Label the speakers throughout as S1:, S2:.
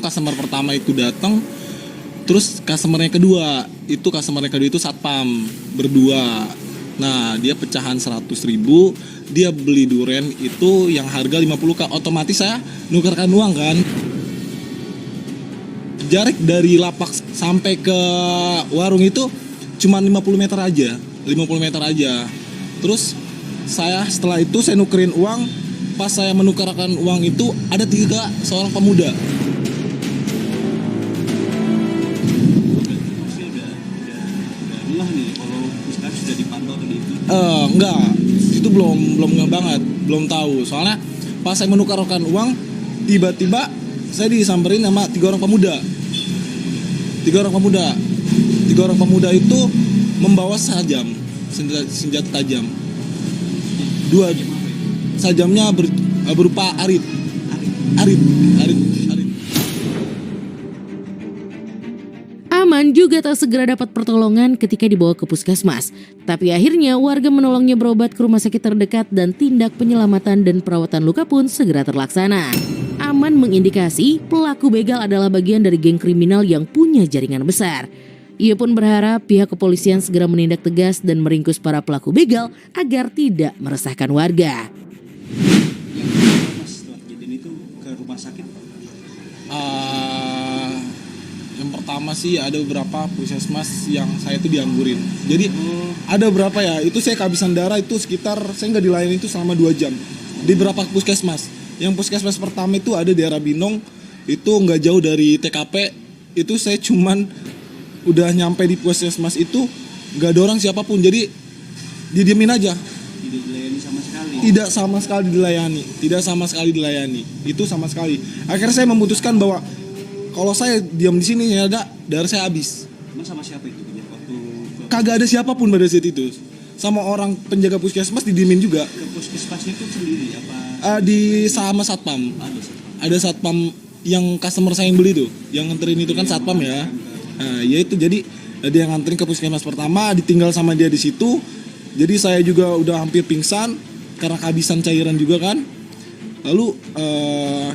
S1: customer pertama itu datang, terus customer yang kedua itu satpam berdua. Nah, dia pecahan 100.000, dia beli duren itu yang harga 50k, otomatis saya nukarkan uang kan. Jarak dari lapak sampai ke warung itu cuma 50 meter aja. Terus setelah itu saya nukerin uang, pas saya menukarkan uang itu ada 3 seorang pemuda. Enggak, itu belum nggak banget, belum tahu. Soalnya pas saya menukarkan uang, tiba-tiba saya disamperin sama 3 orang pemuda. 3 orang pemuda itu membawa senjata tajam. 2 sajamnya berupa arit.
S2: Aman juga tak segera dapat pertolongan ketika dibawa ke puskesmas. Tapi akhirnya warga menolongnya berobat ke rumah sakit terdekat dan tindak penyelamatan dan perawatan luka pun segera terlaksana. Aman mengindikasi pelaku begal adalah bagian dari geng kriminal yang punya jaringan besar. Ia pun berharap pihak kepolisian segera menindak tegas dan meringkus para pelaku begal agar tidak meresahkan warga.
S1: Yang pertama sih ada beberapa puskesmas yang saya itu dianggurin. Jadi ada berapa ya, itu saya kehabisan darah itu sekitar, saya nggak dilayani itu selama 2 jam di beberapa puskesmas. Yang puskesmas pertama itu ada di daerah Binong, itu nggak jauh dari TKP. Itu saya cuman udah nyampe di puskesmas itu nggak ada orang siapapun, jadi didiemin aja. Tidak sama sekali dilayani. Itu sama sekali. Akhirnya saya memutuskan bahwa kalau saya diam di sini ya darah saya habis.
S3: Sama siapa itu?
S1: Kagak ada siapapun pada saat itu. Sama orang penjaga puskesmas didiemin juga.
S3: Ke puskesmasnya itu sendiri apa?
S1: Sama satpam. Ada satpam yang customer saya yang beli tuh, yang nganterin itu kan satpam ya. Nah, ya itu jadi dia yang nganterin ke puskesmas pertama, ditinggal sama dia di situ. Jadi saya juga udah hampir pingsan karena kehabisan cairan juga kan. Lalu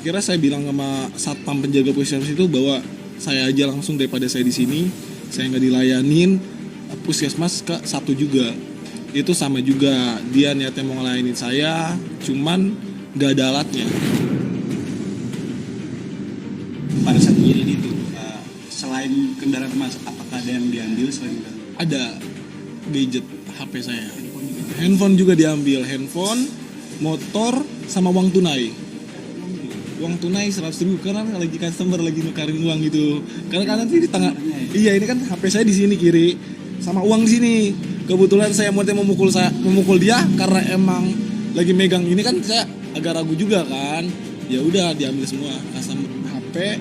S1: akhirnya saya bilang sama satpam penjaga puskesmas itu bahwa saya aja langsung daripada saya di sini, saya nggak dilayanin. Puskesmas ke 1 juga, itu sama juga, dia niatnya mau ngelayanin saya, cuman nggak ada alatnya.
S3: Pada saat kejadian itu, selain kendaraan Mas, apakah ada yang diambil selain itu?
S1: Ada gadget HP saya, handphone juga diambil, handphone, motor, sama uang tunai 100.000 karena lagi customer lagi nukarin uang gitu. Karena kanan sih di tengah. Iya, ini kan HP saya di sini kiri, sama uang di sini. Kebetulan saya mau memukul dia karena emang lagi megang ini kan, saya agak ragu juga kan. Ya udah diambil semua, customer HP,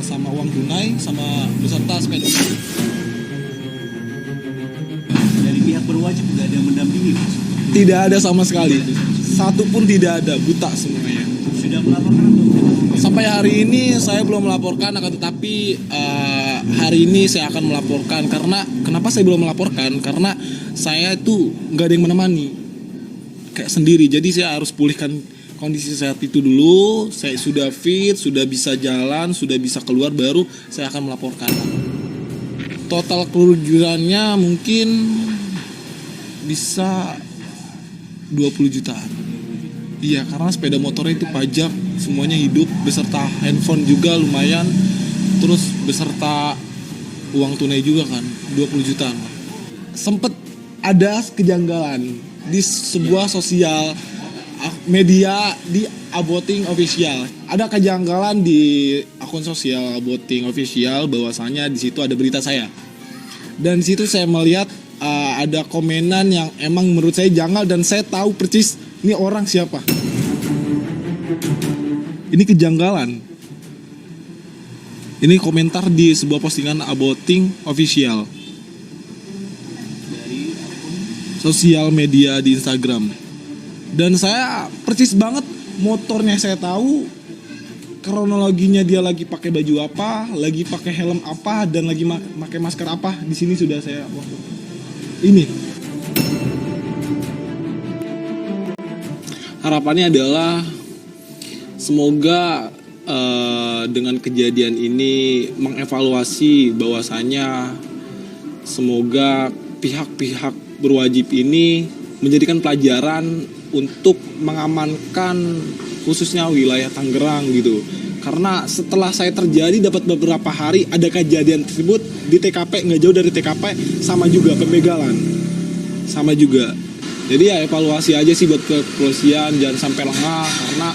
S1: sama uang tunai, sama beserta sepeda.
S3: Dari pihak berwajib tidak ada yang mendampingi Mas?
S1: Tidak ada sama sekali. Satu pun tidak ada, buta semuanya.
S3: Sudah melaporkan atau belum?
S1: Sampai hari ini saya belum melaporkan, akan tetapi hari ini saya akan melaporkan. Karena kenapa saya belum melaporkan? Karena saya itu nggak ada yang menemani, kayak sendiri. Jadi saya harus pulihkan kondisi sehat itu dulu. Saya sudah fit, sudah bisa jalan, sudah bisa keluar, baru saya akan melaporkan. Total kerugiannya mungkin bisa 20 jutaan. Iya, karena sepeda motornya itu pajak, semuanya hidup, beserta handphone juga lumayan, terus beserta uang tunai juga kan, 20 jutaan. Sempet ada kejanggalan di sebuah sosial media di Aboting Official. Ada kejanggalan di akun sosial Aboting Official bahwasanya di situ ada berita saya. Dan di situ saya melihat ada komenan yang emang menurut saya janggal dan saya tahu persis ini orang siapa. Ini kejanggalan. Ini komentar di sebuah postingan Aboting Official.
S3: Dari
S1: Sosial media di Instagram. Dan saya persis banget motornya saya tahu, kronologinya dia lagi pakai baju apa, lagi pakai helm apa, dan lagi pakai masker apa. Di sini sudah saya ini. Harapannya adalah semoga dengan kejadian ini mengevaluasi bahwasanya semoga pihak-pihak berwajib ini menjadikan pelajaran untuk mengamankan khususnya wilayah Tangerang gitu. Karena setelah saya terjadi dapat beberapa hari ada kejadian tersebut di TKP, nggak jauh dari TKP sama juga pembegalan, sama juga. Jadi ya evaluasi aja sih buat kepolisian, jangan sampai lengah karena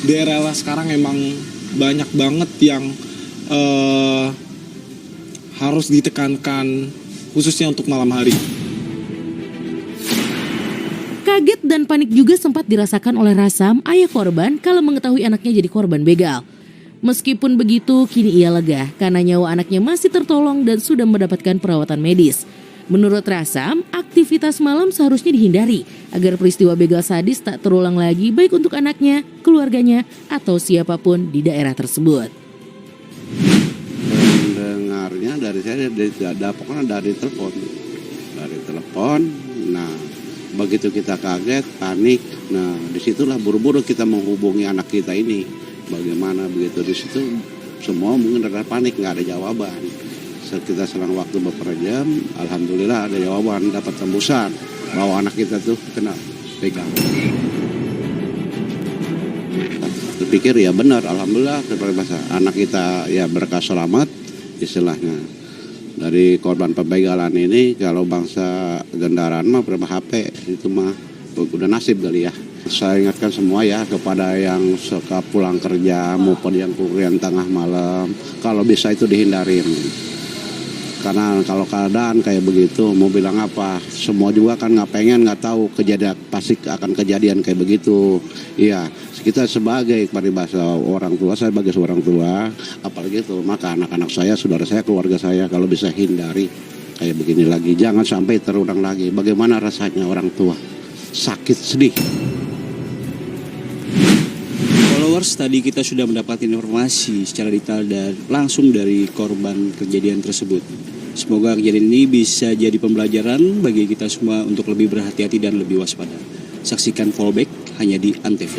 S1: daerah sekarang emang banyak banget yang harus ditekankan khususnya untuk malam hari.
S2: Kaget dan panik juga sempat dirasakan oleh Rasam, ayah korban, kalau mengetahui anaknya jadi korban begal. Meskipun begitu, kini ia lega karena nyawa anaknya masih tertolong dan sudah mendapatkan perawatan medis. Menurut Rasam, aktivitas malam seharusnya dihindari agar peristiwa begal sadis tak terulang lagi baik untuk anaknya, keluarganya, atau siapapun di daerah tersebut.
S4: Dengarnya dari saya pokoknya dari telepon. Nah, begitu kita kaget, panik. Nah, disitulah buru-buru kita menghubungi anak kita ini. Bagaimana begitu di situ semua mungkin ada panik, nggak ada jawaban. Kita selang waktu beberapa jam, alhamdulillah ada jawaban, dapat tembusan bahwa anak kita tuh kena begal. Terpikir ya benar, alhamdulillah anak kita ya berkah selamat istilahnya. Dari korban pembegalan ini kalau bangsa kendaraan mah berapa HP itu mah udah nasib kali ya. Saya ingatkan semua ya kepada yang suka pulang kerja maupun yang kuliah tengah malam, kalau bisa itu dihindarin. Karena kalau keadaan kayak begitu mau bilang apa, semua juga kan nggak tahu kejadian, pasti akan kejadian kayak begitu. Iya, kita sebagai paribasa orang tua, saya sebagai seorang tua, apalagi itu maka anak-anak saya, saudara saya, keluarga saya kalau bisa hindari kayak begini lagi, jangan sampai terulang lagi. Bagaimana rasanya orang tua sakit, sedih.
S3: Followers, tadi kita sudah mendapatkan informasi secara detail dan langsung dari korban kejadian tersebut. Semoga kejadian ini bisa jadi pembelajaran bagi kita semua untuk lebih berhati-hati dan lebih waspada. Saksikan Fallback hanya di Antv.